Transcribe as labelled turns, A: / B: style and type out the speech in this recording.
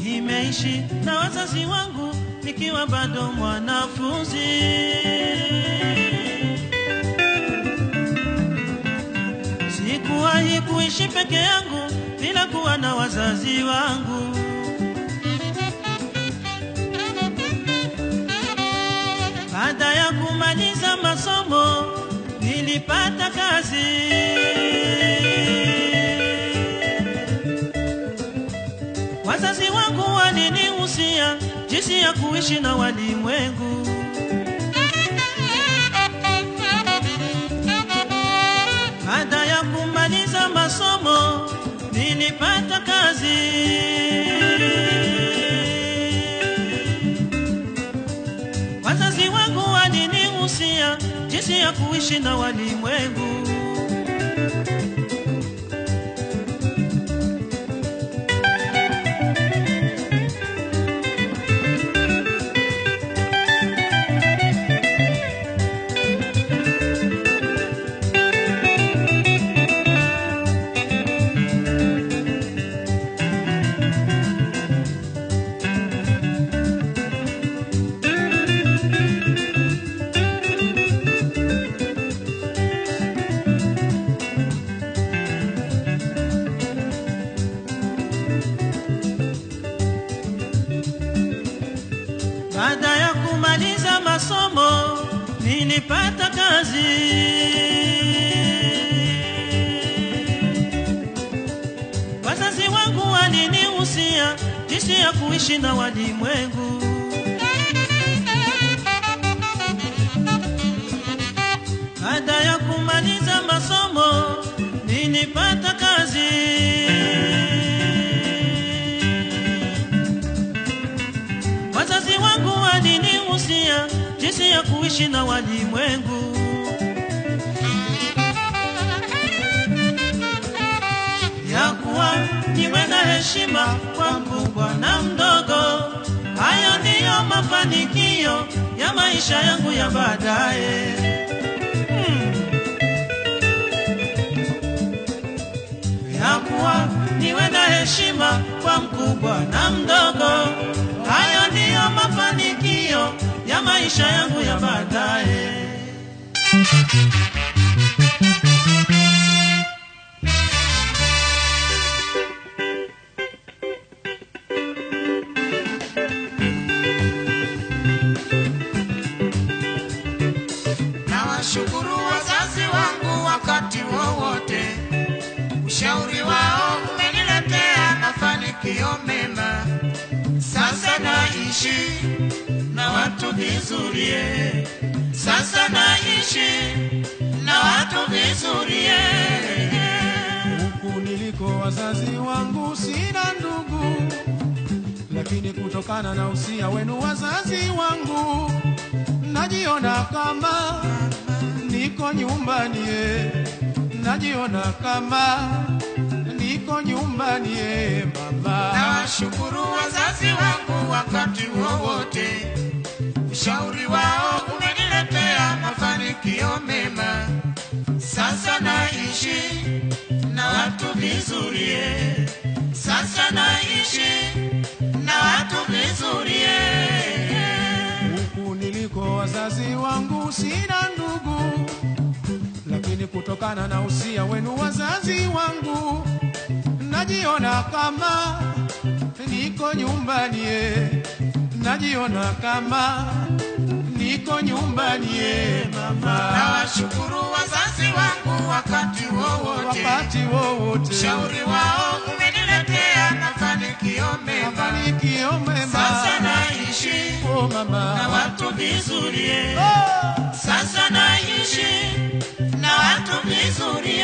A: Nimeishi na wazazi wangu nikiwa bado mwanafunzi. Sikuwahi kuishi peke yangu bila kuwa na wazazi wangu. Baada ya kumaliza masomo nilipata kazi. Wazazi wangu walinihusia jinsi ya kuishi na walimwengu. Baada ya kumaliza masomo nilipata kazi. Wazazi wangu walinihusia jinsi ya kuishi na walimwengu. Baada ya kumaliza masomo nilipata kazi. Wazazi wangu walinihusia jinsi ya kuishi na walimwengu. Baada ya kumaliza masomo nilipata kazi. Wazazi wangu walinihusia jinsi ya kuishi na walimwengu. Ya kuwa niwe na heshima kwa mkubwa na mdogo. Hayo ndiyo mafanikio ya maisha yangu ya baadaye. Ya kuwa niwe na heshima kwa mkubwa na mdogo. Hayo ndiyo mafanikio ya maisha yangu ya baadaye.
B: Nawashukuru wazazi wangu wakati wowote. Ushauri wao umeniletea mafanikio mema. Sasa naishi na watu vizuri. Sasa naishi na watu vizuri.
C: Huku niliko wazazi wangu sina ndugu, lakini kutokana na usia wenu wazazi wangu najiona kama niko nyumbani. Najiona kama niko nyumbani mama.
B: Nawashukuru wazazi wangu wakati wowote. Ushauri wao umeniletea mafanikio mema. Sasa naishi na watu vizuri. Sasa naishi na watu vizuri.
C: Huku niliko wazazi wangu sina ndugu, lakini kutokana na usia wenu wazazi wangu najiona kama niko nyumbani. Najiona kama niko nyumbani mama.
B: Nawashukuru wazazi wangu wakati wowote.
C: Wakati wowote.
B: Ushauri wao umeniletea mafanikio mema.
C: Mafanikio mema.
B: Sasa naishi
C: mama
B: na watu vizuri.
C: Oh!
B: Sasa naishi na watu vizuri.